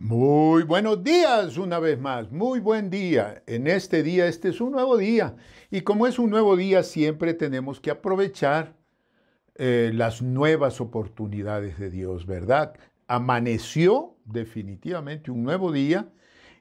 Muy buenos días una vez más, muy buen día. En este día, este es un nuevo día. Y como es un nuevo día, siempre tenemos que aprovechar las nuevas oportunidades de Dios, ¿verdad? Amaneció definitivamente un nuevo día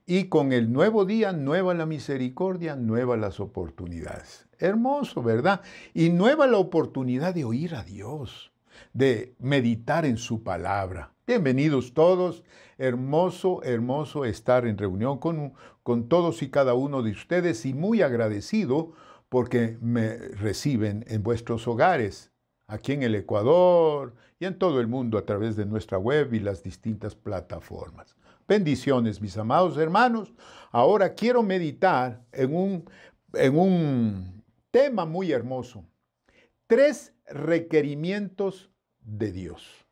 y con el nuevo día, nueva la misericordia, nuevas las oportunidades. Hermoso, ¿verdad? Y nueva la oportunidad de oír a Dios, de meditar en su palabra. Bienvenidos todos. Hermoso, hermoso estar en reunión con todos y cada uno de ustedes y muy agradecido porque me reciben en vuestros hogares, aquí en el Ecuador y en todo el mundo a través de nuestra web y las distintas plataformas. Bendiciones, mis amados hermanos. Ahora quiero meditar en un tema muy hermoso. 3 requerimientos de Dios.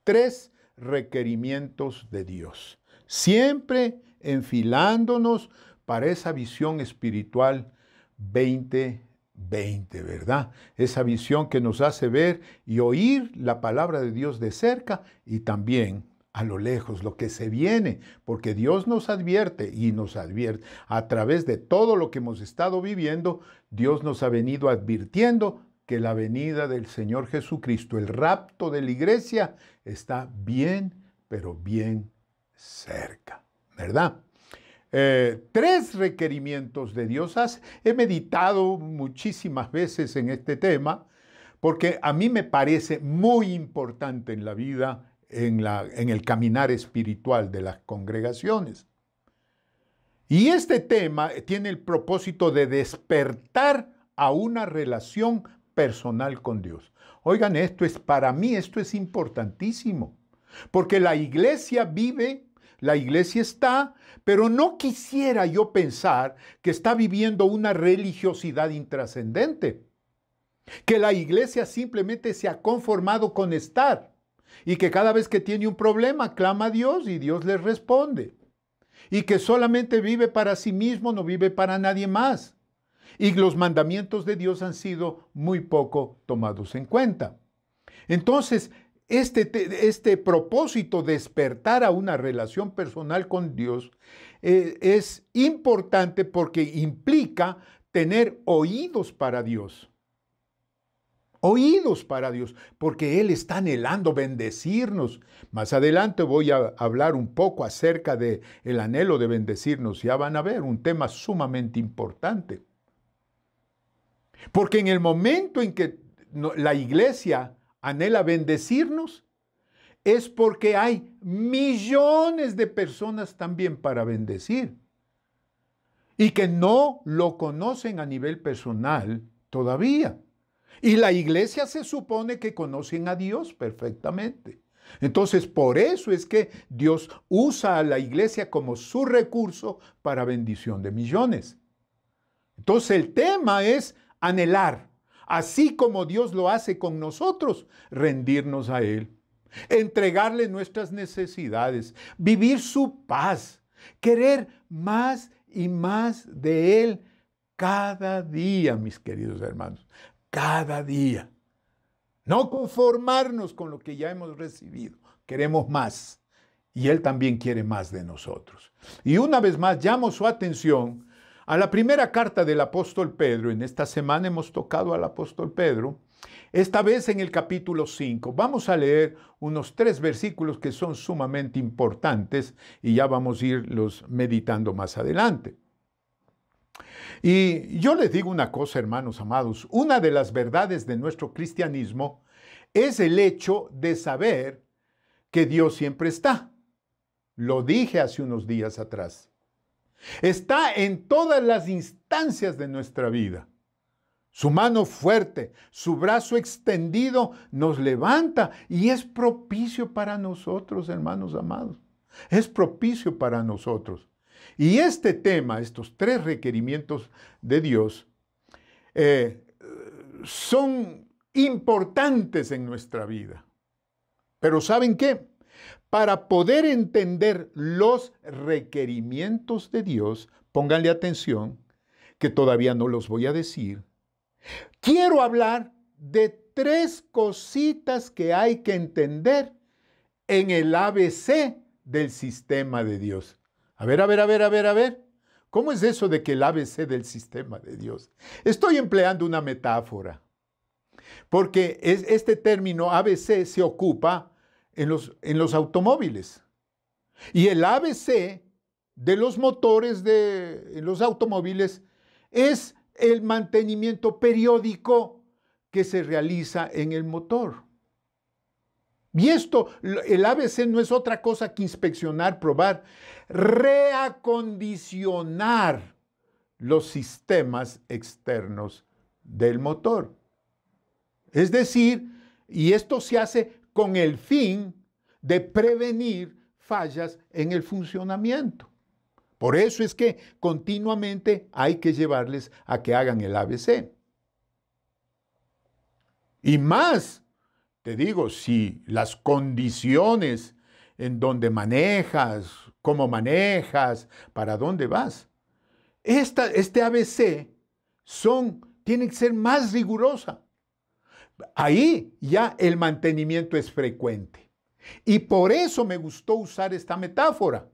3 requerimientos de Dios. Siempre enfilándonos para esa visión espiritual 2020, ¿verdad? Esa visión que nos hace ver y oír la palabra de Dios de cerca y también a lo lejos, lo que se viene, porque Dios nos advierte y nos advierte a través de todo lo que hemos estado viviendo. Dios nos ha venido advirtiendo que la venida del Señor Jesucristo, el rapto de la iglesia, está bien, pero bien cerca, ¿verdad? 3 requerimientos de Dios. He meditado muchísimas veces en este tema porque a mí me parece muy importante en la vida, en el caminar espiritual de las congregaciones. Y este tema tiene el propósito de despertar a una relación personal con Dios. Oigan, para mí esto es importantísimo, porque la iglesia vive, la iglesia está, pero no quisiera yo pensar que está viviendo una religiosidad intrascendente, que la iglesia simplemente se ha conformado con estar y que cada vez que tiene un problema clama a Dios y Dios le responde, y que solamente vive para sí mismo, no vive para nadie más. Y los mandamientos de Dios han sido muy poco tomados en cuenta. Entonces, este propósito de despertar a una relación personal con Dios es importante porque implica tener oídos para Dios. Oídos para Dios, porque Él está anhelando bendecirnos. Más adelante voy a hablar un poco acerca del anhelo de bendecirnos. Ya van a ver un tema sumamente importante. Porque en el momento en que la iglesia anhela bendecirnos, es porque hay millones de personas también para bendecir y que no lo conocen a nivel personal todavía. Y la iglesia se supone que conocen a Dios perfectamente. Entonces, por eso es que Dios usa a la iglesia como su recurso para bendición de millones. Entonces, el tema es anhelar, así como Dios lo hace con nosotros, rendirnos a Él, entregarle nuestras necesidades, vivir su paz, querer más y más de Él cada día, mis queridos hermanos, cada día. No conformarnos con lo que ya hemos recibido, queremos más. Y Él también quiere más de nosotros. Y una vez más llamo su atención a la primera carta del apóstol Pedro. En esta semana hemos tocado al apóstol Pedro, esta vez en el capítulo 5. Vamos a leer unos 3 versículos que son sumamente importantes y ya vamos a irlos meditando más adelante. Y yo les digo una cosa, hermanos amados, una de las verdades de nuestro cristianismo es el hecho de saber que Dios siempre está. Lo dije hace unos días atrás. Está en todas las instancias de nuestra vida. Su mano fuerte, su brazo extendido nos levanta y es propicio para nosotros, hermanos amados. Es propicio para nosotros. Y este tema, estos 3 requerimientos de Dios, son importantes en nuestra vida. Pero ¿saben qué? Para poder entender los requerimientos de Dios, pónganle atención, que todavía no los voy a decir, quiero hablar de 3 cositas que hay que entender en el ABC del sistema de Dios. A ver. ¿Cómo es eso de que el ABC del sistema de Dios? Estoy empleando una metáfora, porque este término ABC se ocupa en los automóviles. Y el ABC de los motores de los automóviles es el mantenimiento periódico que se realiza en el motor. Y esto, el ABC no es otra cosa que inspeccionar, probar, reacondicionar los sistemas externos del motor. Es decir, y esto se hace con el fin de prevenir fallas en el funcionamiento. Por eso es que continuamente hay que llevarles a que hagan el ABC. Y más, te digo, si las condiciones en donde manejas, cómo manejas, para dónde vas, este ABC tiene que ser más rigurosa. Ahí ya el mantenimiento es frecuente. Y por eso me gustó usar esta metáfora,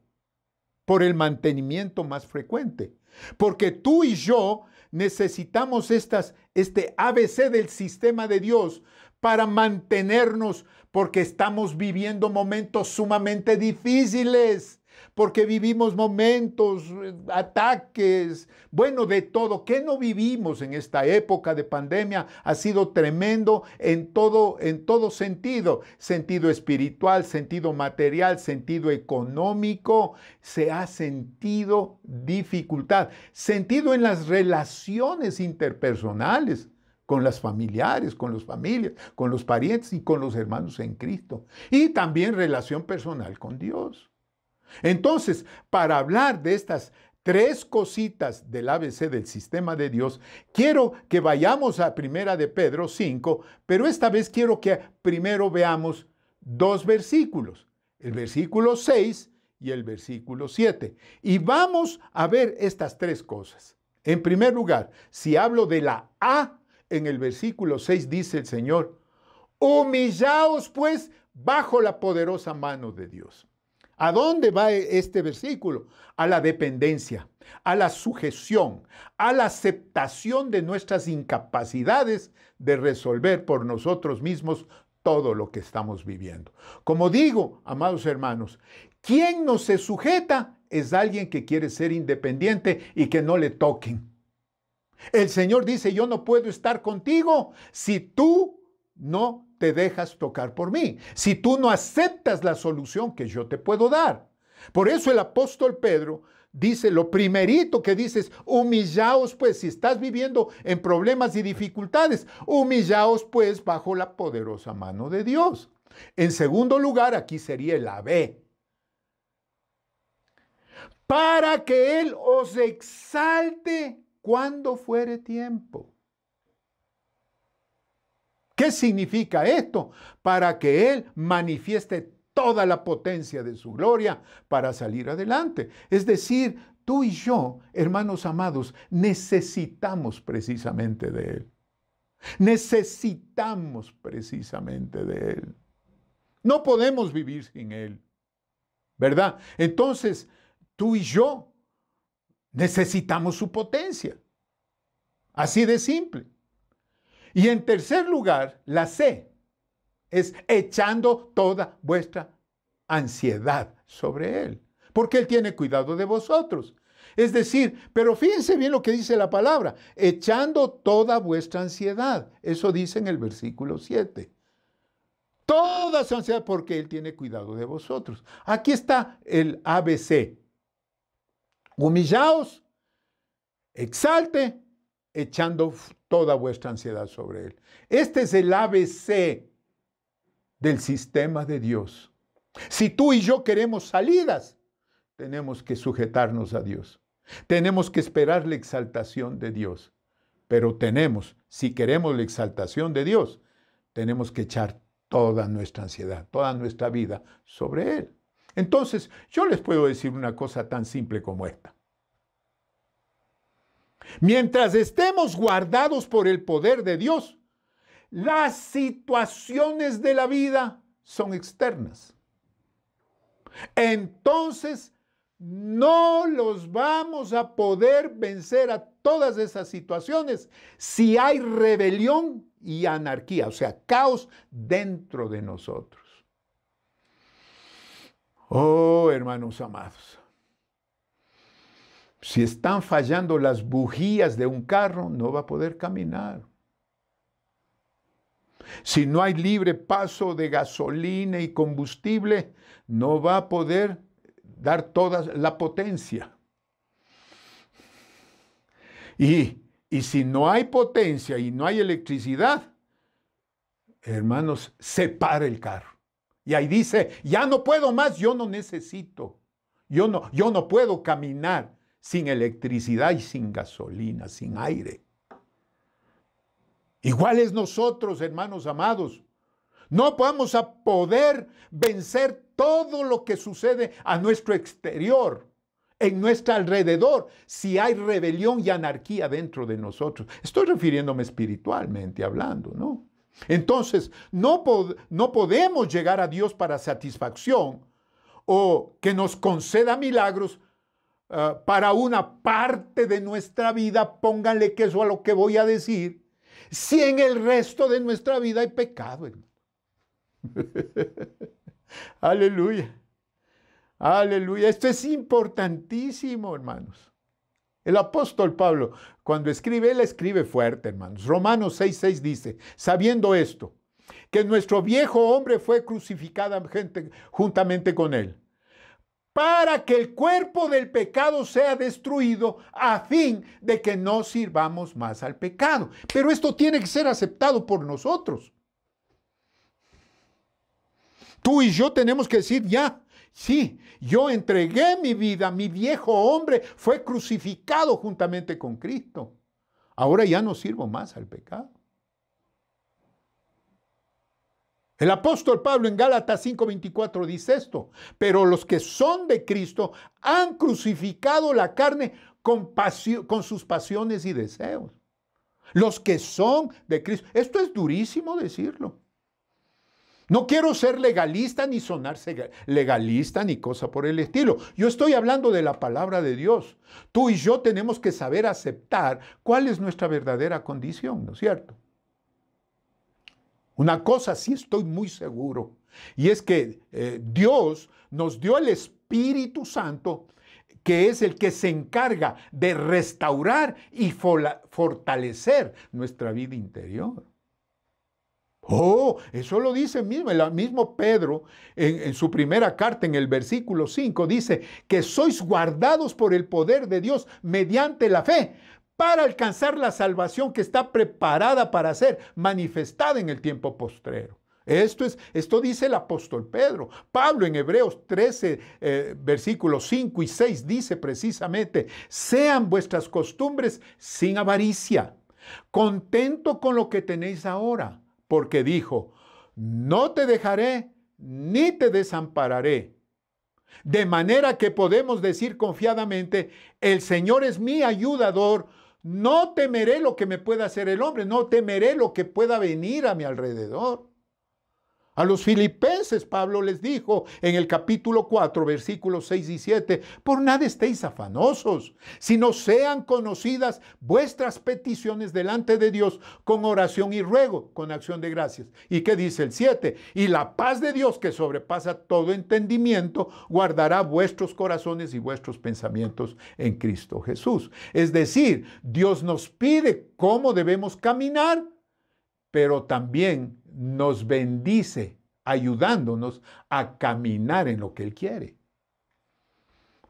por el mantenimiento más frecuente. Porque tú y yo necesitamos este ABC del sistema de Dios para mantenernos, porque estamos viviendo momentos sumamente difíciles, porque vivimos momentos, ataques, bueno, de todo. ¿Qué no vivimos en esta época de pandemia? Ha sido tremendo en todo sentido, sentido espiritual, sentido material, sentido económico. Se ha sentido dificultad, sentido en las relaciones interpersonales, con las familiares, con los familias, con los parientes y con los hermanos en Cristo. Y también relación personal con Dios. Entonces, para hablar de estas tres cositas del ABC del sistema de Dios, quiero que vayamos a 1 de Pedro 5, pero esta vez quiero que primero veamos dos versículos, el versículo 6 y el versículo 7. Y vamos a ver estas tres cosas. En primer lugar, si hablo de la A, en el versículo 6 dice el Señor, humillaos pues bajo la poderosa mano de Dios. ¿A dónde va este versículo? A la dependencia, a la sujeción, a la aceptación de nuestras incapacidades de resolver por nosotros mismos todo lo que estamos viviendo. Como digo, amados hermanos, quien no se sujeta es alguien que quiere ser independiente y que no le toquen. El Señor dice, yo no puedo estar contigo si tú no te dejas tocar por mí, si tú no aceptas la solución que yo te puedo dar. Por eso el apóstol Pedro dice, lo primerito que dice es, humillaos pues, si estás viviendo en problemas y dificultades, humillaos pues bajo la poderosa mano de Dios. En segundo lugar, aquí sería el B. Para que Él os exalte cuando fuere tiempo. ¿Qué significa esto? Para que Él manifieste toda la potencia de su gloria para salir adelante. Es decir, tú y yo, hermanos amados, necesitamos precisamente de Él. Necesitamos precisamente de Él. No podemos vivir sin Él, ¿verdad? Entonces, tú y yo necesitamos su potencia. Así de simple. Y en tercer lugar, la C es echando toda vuestra ansiedad sobre Él, porque Él tiene cuidado de vosotros. Es decir, pero fíjense bien lo que dice la palabra, echando toda vuestra ansiedad. Eso dice en el versículo 7. Toda su ansiedad porque Él tiene cuidado de vosotros. Aquí está el ABC. Humillaos, exalte, echando toda vuestra ansiedad sobre Él. Este es el ABC del sistema de Dios. Si tú y yo queremos salidas, tenemos que sujetarnos a Dios. Tenemos que esperar la exaltación de Dios. Pero si queremos la exaltación de Dios, tenemos que echar toda nuestra ansiedad, toda nuestra vida sobre Él. Entonces, yo les puedo decir una cosa tan simple como esta. Mientras estemos guardados por el poder de Dios, las situaciones de la vida son externas. entonces no los vamos a poder vencer a todas esas situaciones si hay rebelión y anarquía, o sea, caos dentro de nosotros. Oh, hermanos amados, si están fallando las bujías de un carro, no va a poder caminar. Si no hay libre paso de gasolina y combustible, no va a poder dar toda la potencia. Y si no hay potencia y no hay electricidad, hermanos, se para el carro. Y ahí dice, ya no puedo más, yo no necesito. Yo no puedo caminar sin electricidad y sin gasolina, sin aire. Iguales nosotros, hermanos amados. No vamos a poder vencer todo lo que sucede a nuestro exterior, en nuestro alrededor, si hay rebelión y anarquía dentro de nosotros. Estoy refiriéndome espiritualmente hablando, ¿no? Entonces, no podemos llegar a Dios para satisfacción o que nos conceda milagros para una parte de nuestra vida. Pónganle queso a lo que voy a decir, si en el resto de nuestra vida hay pecado, hermano. Aleluya. Aleluya. Esto es importantísimo, hermanos. El apóstol Pablo, cuando escribe, él escribe fuerte, hermanos. Romanos 6:6 dice, sabiendo esto, que nuestro viejo hombre fue crucificado juntamente con él, para que el cuerpo del pecado sea destruido, a fin de que no sirvamos más al pecado. Pero esto tiene que ser aceptado por nosotros. Tú y yo tenemos que decir ya, sí, yo entregué mi vida, mi viejo hombre fue crucificado juntamente con Cristo. Ahora ya no sirvo más al pecado. El apóstol Pablo en Gálatas 5:24 dice esto, pero los que son de Cristo han crucificado la carne con sus pasiones y deseos. Los que son de Cristo. Esto es durísimo decirlo. No quiero ser legalista ni sonarse legalista ni cosa por el estilo. Yo estoy hablando de la palabra de Dios. Tú y yo tenemos que saber aceptar cuál es nuestra verdadera condición, ¿no es cierto? Una cosa sí estoy muy seguro, y es que Dios nos dio el Espíritu Santo, que es el que se encarga de restaurar y fortalecer nuestra vida interior. Oh, eso lo dice el mismo Pedro en su primera carta, en el versículo 5, dice que sois guardados por el poder de Dios mediante la fe para alcanzar la salvación que está preparada para ser manifestada en el tiempo postrero. Esto dice el apóstol Pedro. Pablo en Hebreos 13, versículos 5 y 6 dice precisamente, sean vuestras costumbres sin avaricia, contento con lo que tenéis ahora. Porque dijo, no te dejaré ni te desampararé. De manera que podemos decir confiadamente, el Señor es mi ayudador, no temeré lo que me pueda hacer el hombre, no temeré lo que pueda venir a mi alrededor. A los filipenses Pablo les dijo en el capítulo 4, versículos 6 y 7, por nada estéis afanosos, sino sean conocidas vuestras peticiones delante de Dios con oración y ruego, con acción de gracias. ¿Y qué dice el 7? Y la paz de Dios que sobrepasa todo entendimiento, guardará vuestros corazones y vuestros pensamientos en Cristo Jesús. Es decir, Dios nos pide cómo debemos caminar, pero también nos bendice ayudándonos a caminar en lo que Él quiere.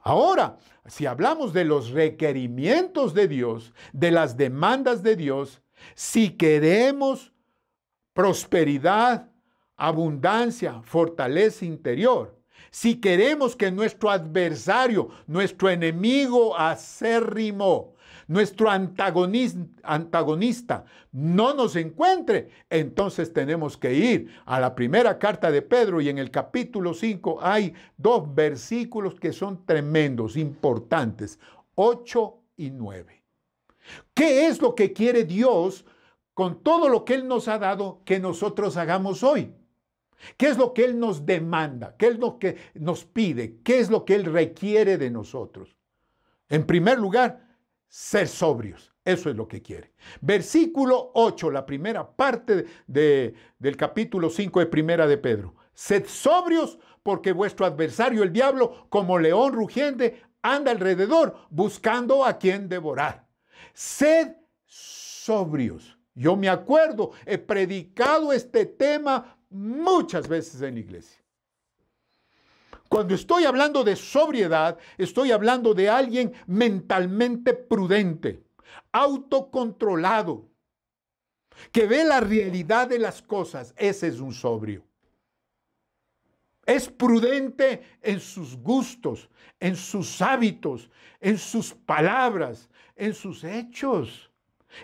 Ahora, si hablamos de los requerimientos de Dios, de las demandas de Dios, si queremos prosperidad, abundancia, fortaleza interior, si queremos que nuestro adversario, nuestro enemigo acérrimo, nuestro antagonista no nos encuentre, entonces tenemos que ir a la primera carta de Pedro, y en el capítulo 5 hay 2 versículos que son tremendos, importantes, 8 y 9. ¿Qué es lo que quiere Dios con todo lo que Él nos ha dado que nosotros hagamos hoy? ¿Qué es lo que Él nos demanda? ¿Qué es lo que nos pide? ¿Qué es lo que Él requiere de nosotros? En primer lugar, ser sobrios. Eso es lo que quiere. Versículo 8, la primera parte del capítulo 5 de Primera de Pedro. Sed sobrios porque vuestro adversario, el diablo, como león rugiente, anda alrededor buscando a quien devorar. Sed sobrios. Yo me acuerdo, he predicado este tema muchas veces en la iglesia. Cuando estoy hablando de sobriedad, estoy hablando de alguien mentalmente prudente, autocontrolado, que ve la realidad de las cosas. Ese es un sobrio. Es prudente en sus gustos, en sus hábitos, en sus palabras, en sus hechos.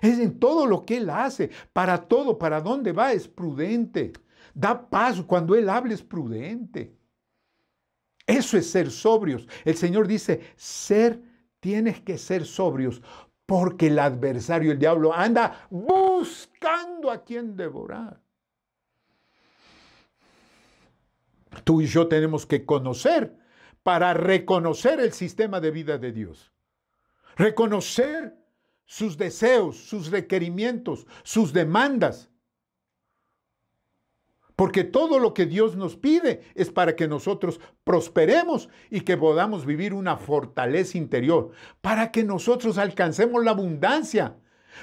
Es en todo lo que él hace, para todo, para dónde va, es prudente. Da paso, cuando él habla es prudente. Eso es ser sobrios. El Señor dice, tienes que ser sobrios, porque el adversario, el diablo, anda buscando a quien devorar. Tú y yo tenemos que conocer para reconocer el sistema de vida de Dios. Reconocer sus deseos, sus requerimientos, sus demandas. Porque todo lo que Dios nos pide es para que nosotros prosperemos y que podamos vivir una fortaleza interior, para que nosotros alcancemos la abundancia,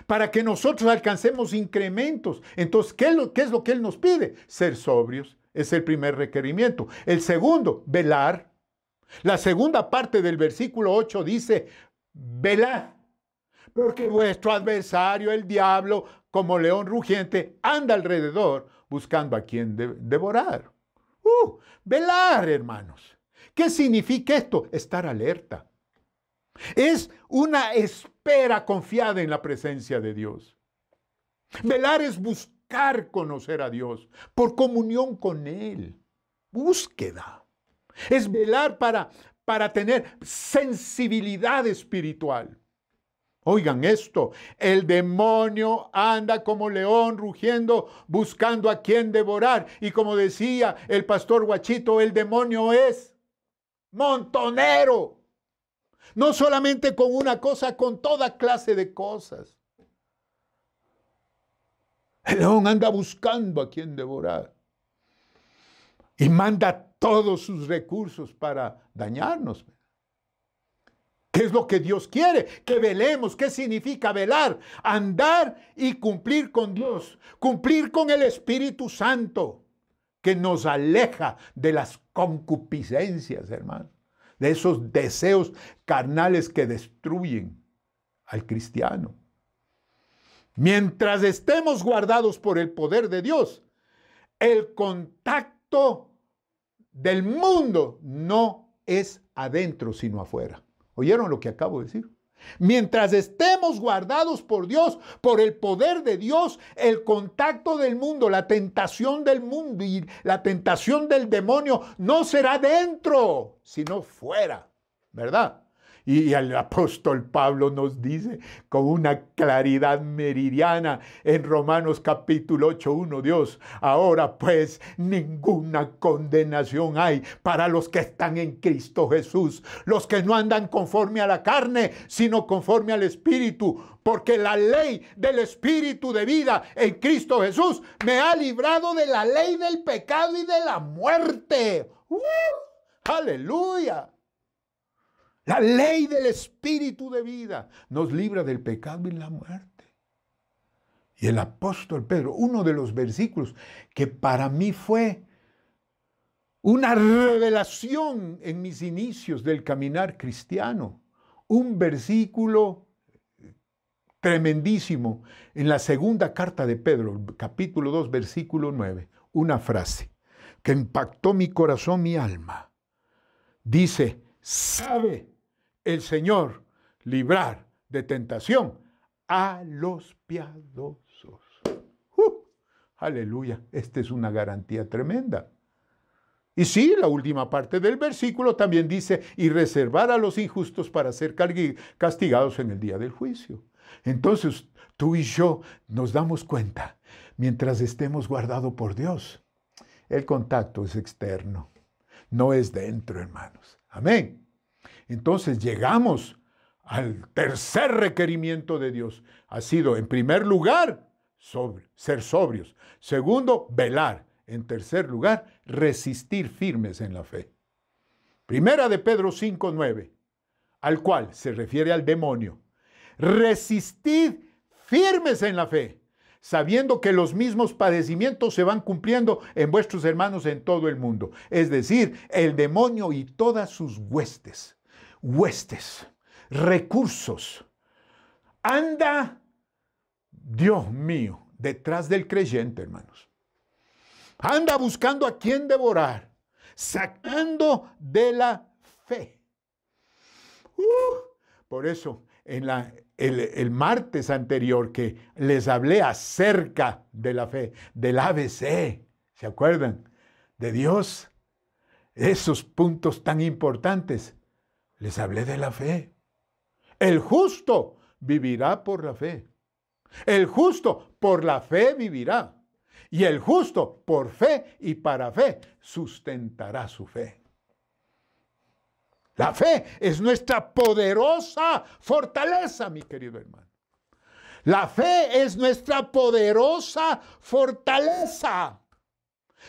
para que nosotros alcancemos incrementos. Entonces, ¿qué es lo que Él nos pide? Ser sobrios. Es el primer requerimiento. El segundo, velar. La segunda parte del versículo 8 dice, velad, porque vuestro adversario, el diablo, como león rugiente, anda alrededor buscando a quien devorar. Velar, hermanos. ¿Qué significa esto? Estar alerta. Es una espera confiada en la presencia de Dios. Velar es buscar conocer a Dios por comunión con Él. Búsqueda. Es velar para tener sensibilidad espiritual. Oigan esto, el demonio anda como león rugiendo buscando a quien devorar. Y como decía el pastor Guachito, el demonio es montonero. No solamente con una cosa, con toda clase de cosas. El león anda buscando a quien devorar. Y manda todos sus recursos para dañarnos. ¿Qué es lo que Dios quiere? Que velemos. ¿Qué significa velar? Andar y cumplir con Dios. Cumplir con el Espíritu Santo, que nos aleja de las concupiscencias, hermano. De esos deseos carnales que destruyen al cristiano. Mientras estemos guardados por el poder de Dios, el contacto del mundo no es adentro, sino afuera. ¿Oyeron lo que acabo de decir? Mientras estemos guardados por Dios, por el poder de Dios, el contacto del mundo, la tentación del mundo y la tentación del demonio no será dentro, sino fuera, ¿verdad? Y el apóstol Pablo nos dice con una claridad meridiana en Romanos capítulo 8:1, Dios, ahora pues ninguna condenación hay para los que están en Cristo Jesús, los que no andan conforme a la carne, sino conforme al Espíritu, porque la ley del Espíritu de vida en Cristo Jesús me ha librado de la ley del pecado y de la muerte. ¡Aleluya! La ley del Espíritu de vida nos libra del pecado y la muerte. Y el apóstol Pedro, uno de los versículos que para mí fue una revelación en mis inicios del caminar cristiano, un versículo tremendísimo en la segunda carta de Pedro, capítulo 2, versículo 9, una frase que impactó mi corazón, mi alma. Dice, sabe el Señor librar de tentación a los piadosos. Aleluya, esta es una garantía tremenda. Y sí, la última parte del versículo también dice, y reservar a los injustos para ser castigados en el día del juicio. Entonces, tú y yo nos damos cuenta, mientras estemos guardados por Dios, El contacto es externo, no es dentro, hermanos. Amén. Entonces llegamos al tercer requerimiento de Dios. Ha sido, en primer lugar, ser sobrios. Segundo, velar. En tercer lugar, resistir firmes en la fe. Primera de Pedro 5:9, al cual se refiere al demonio. Resistid firmes en la fe, sabiendo que los mismos padecimientos se van cumpliendo en vuestros hermanos en todo el mundo. Es decir, el demonio y todas sus huestes, recursos. Anda, Dios mío, detrás del creyente, hermanos. Anda buscando a quien devorar, sacando de la fe. Por eso, en el martes anterior que les hablé acerca de la fe, del ABC, ¿se acuerdan? De Dios, esos puntos tan importantes, les hablé de la fe. El justo vivirá por la fe. El justo por la fe vivirá. Y el justo por fe y para fe sustentará su fe. La fe es nuestra poderosa fortaleza, mi querido hermano. La fe es nuestra poderosa fortaleza.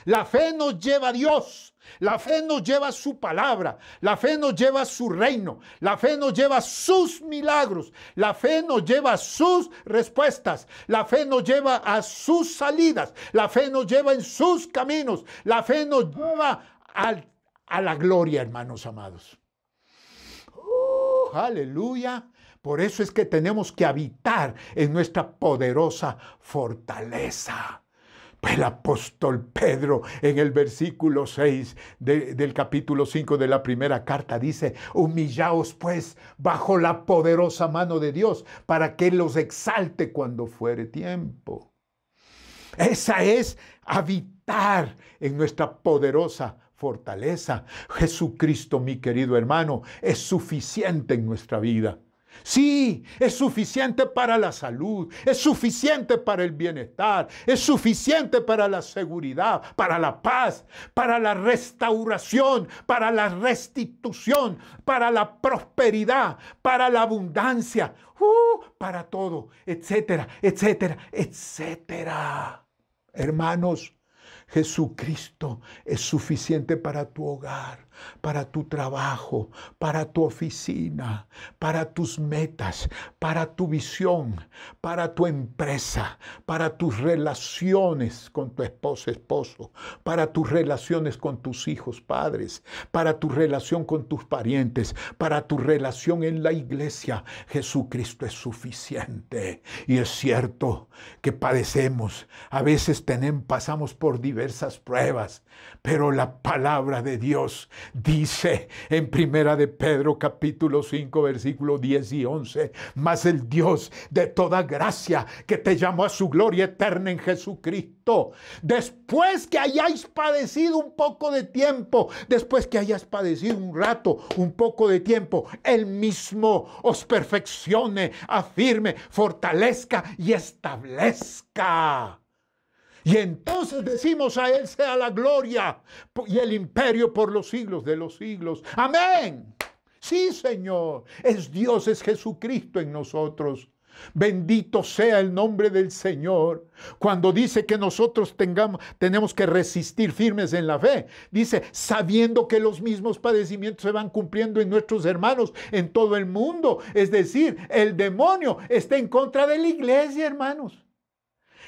La fe nos lleva a Dios. La fe nos lleva a su palabra. La fe nos lleva a su reino. La fe nos lleva a sus milagros. La fe nos lleva a sus respuestas. La fe nos lleva a sus salidas. La fe nos lleva en sus caminos. La fe nos lleva a la gloria, hermanos amados. Aleluya. Por eso es que tenemos que habitar en nuestra poderosa fortaleza. El apóstol Pedro en el versículo 6 del capítulo 5 de la primera carta dice: humillaos pues bajo la poderosa mano de Dios para que Él los exalte cuando fuere tiempo. Esa es habitar en nuestra poderosa fortaleza. Jesucristo, mi querido hermano, es suficiente en nuestra vida. Sí, es suficiente para la salud, es suficiente para el bienestar, es suficiente para la seguridad, para la paz, para la restauración, para la restitución, para la prosperidad, para la abundancia, para todo, etcétera, etcétera, etcétera. Hermanos, Jesucristo es suficiente para tu hogar, para tu trabajo, para tu oficina, para tus metas, para tu visión, para tu empresa, para tus relaciones con tu esposo, para tus relaciones con tus hijos, padres, para tu relación con tus parientes, para tu relación en la iglesia. Jesucristo es suficiente. Y es cierto que padecemos, a veces pasamos por diversas pruebas, pero la palabra de Dios dice en Primera de Pedro capítulo 5 versículo 10 y 11: mas el Dios de toda gracia, que te llamó a su gloria eterna en Jesucristo, después que hayáis padecido un poco de tiempo, después que hayas padecido un rato, un poco de tiempo, Él mismo os perfeccione, afirme, fortalezca y establezca. Y entonces decimos: a Él sea la gloria y el imperio por los siglos de los siglos. Amén. Sí, Señor. Es Dios, es Jesucristo en nosotros. Bendito sea el nombre del Señor. Cuando dice que nosotros tenemos que resistir firmes en la fe, dice: sabiendo que los mismos padecimientos se van cumpliendo en nuestros hermanos en todo el mundo. Es decir, el demonio está en contra de la iglesia, hermanos.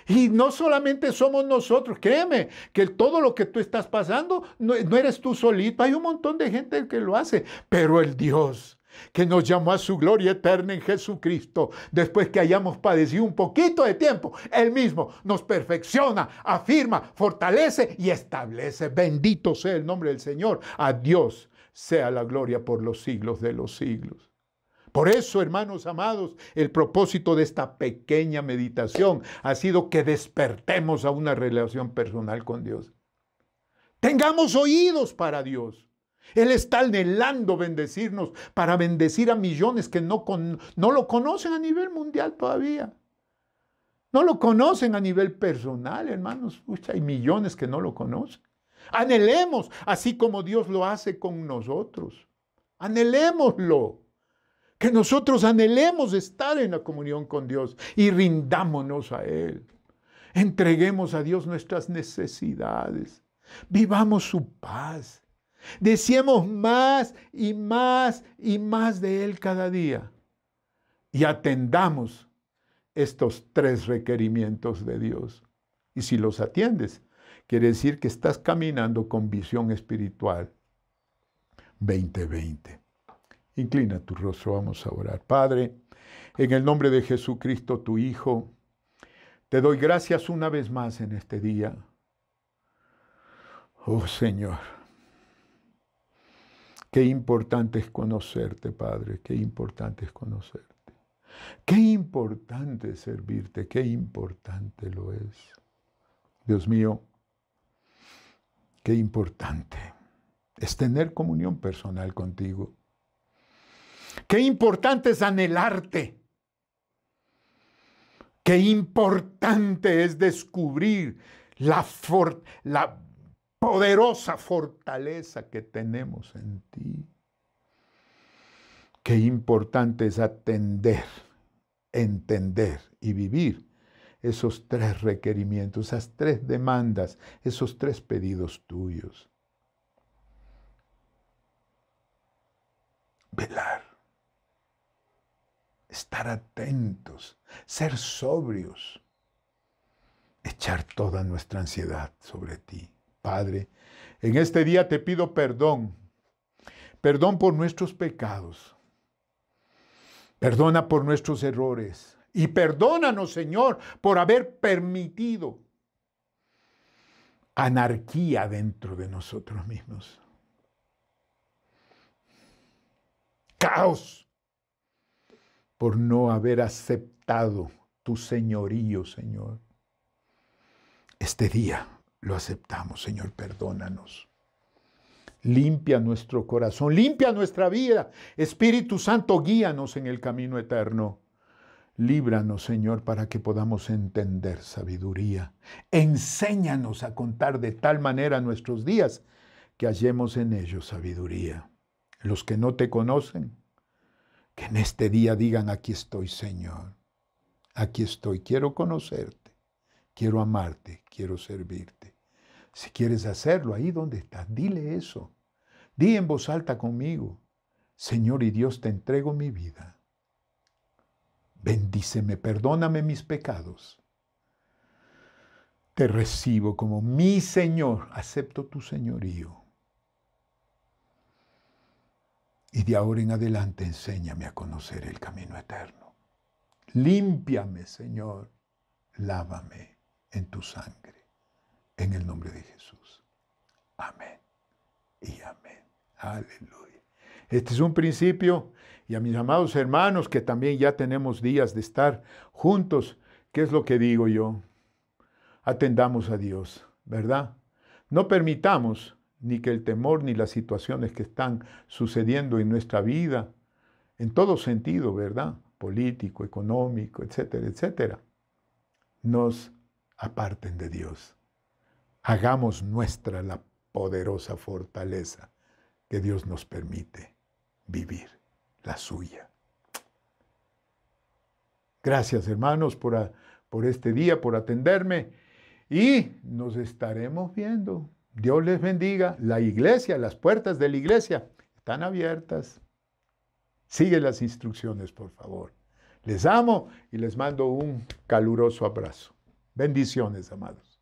Y no solamente somos nosotros, créeme, que todo lo que tú estás pasando no eres tú solito, hay un montón de gente que lo hace, pero el Dios que nos llamó a su gloria eterna en Jesucristo, después que hayamos padecido un poquito de tiempo, Él mismo nos perfecciona, afirma, fortalece y establece. Bendito sea el nombre del Señor. A Dios sea la gloria por los siglos de los siglos. Por eso, hermanos amados, el propósito de esta pequeña meditación ha sido que despertemos a una relación personal con Dios. Tengamos oídos para Dios. Él está anhelando bendecirnos para bendecir a millones que no lo conocen a nivel mundial todavía. No lo conocen a nivel personal, hermanos. Hay millones que no lo conocen. Anhelemos, así como Dios lo hace con nosotros. Anhelémoslo. Que nosotros anhelemos estar en la comunión con Dios y rindámonos a Él. Entreguemos a Dios nuestras necesidades. Vivamos su paz. Deseemos más y más y más de Él cada día. Y atendamos estos 3 requerimientos de Dios. Y si los atiendes, quiere decir que estás caminando con visión espiritual 2020. Inclina tu rostro, vamos a orar. Padre, en el nombre de Jesucristo, tu Hijo, te doy gracias una vez más en este día. Oh Señor, qué importante es conocerte, Padre, qué importante es conocerte. Qué importante es servirte, qué importante lo es. Dios mío, qué importante es tener comunión personal contigo. Qué importante es anhelarte. Qué importante es descubrir la poderosa fortaleza que tenemos en ti. Qué importante es atender, entender y vivir esos 3 requerimientos, esas 3 demandas, esos 3 pedidos tuyos. Velar, estar atentos, ser sobrios, echar toda nuestra ansiedad sobre ti. Padre, en este día te pido perdón, perdón por nuestros pecados, perdona por nuestros errores y perdónanos, Señor, por haber permitido anarquía dentro de nosotros mismos. Caos por no haber aceptado tu señorío, Señor. Este día lo aceptamos, Señor, perdónanos. Limpia nuestro corazón, limpia nuestra vida. Espíritu Santo, guíanos en el camino eterno. Líbranos, Señor, para que podamos entender sabiduría. Enséñanos a contar de tal manera nuestros días que hallemos en ellos sabiduría. Los que no te conocen, que en este día digan: aquí estoy, Señor. Aquí estoy, quiero conocerte, quiero amarte, quiero servirte. Si quieres hacerlo ahí donde estás, dile eso. Di en voz alta conmigo: Señor y Dios, te entrego mi vida. Bendíceme, perdóname mis pecados. Te recibo como mi Señor, acepto tu señorío. Y de ahora en adelante enséñame a conocer el camino eterno. Límpiame, Señor, lávame en tu sangre, en el nombre de Jesús. Amén y amén. Aleluya. Este es un principio, y a mis amados hermanos que también ya tenemos días de estar juntos, ¿qué es lo que digo yo? Atendamos a Dios, ¿verdad? No permitamos ni que el temor ni las situaciones que están sucediendo en nuestra vida, en todo sentido, ¿verdad? Político, económico, etcétera, etcétera, nos aparten de Dios. Hagamos nuestra la poderosa fortaleza que Dios nos permite vivir, la suya. Gracias, hermanos, por este día, por atenderme, y nos estaremos viendo. Dios les bendiga. La iglesia, las puertas de la iglesia están abiertas. Sigue las instrucciones, por favor. Les amo y les mando un caluroso abrazo. Bendiciones, amados.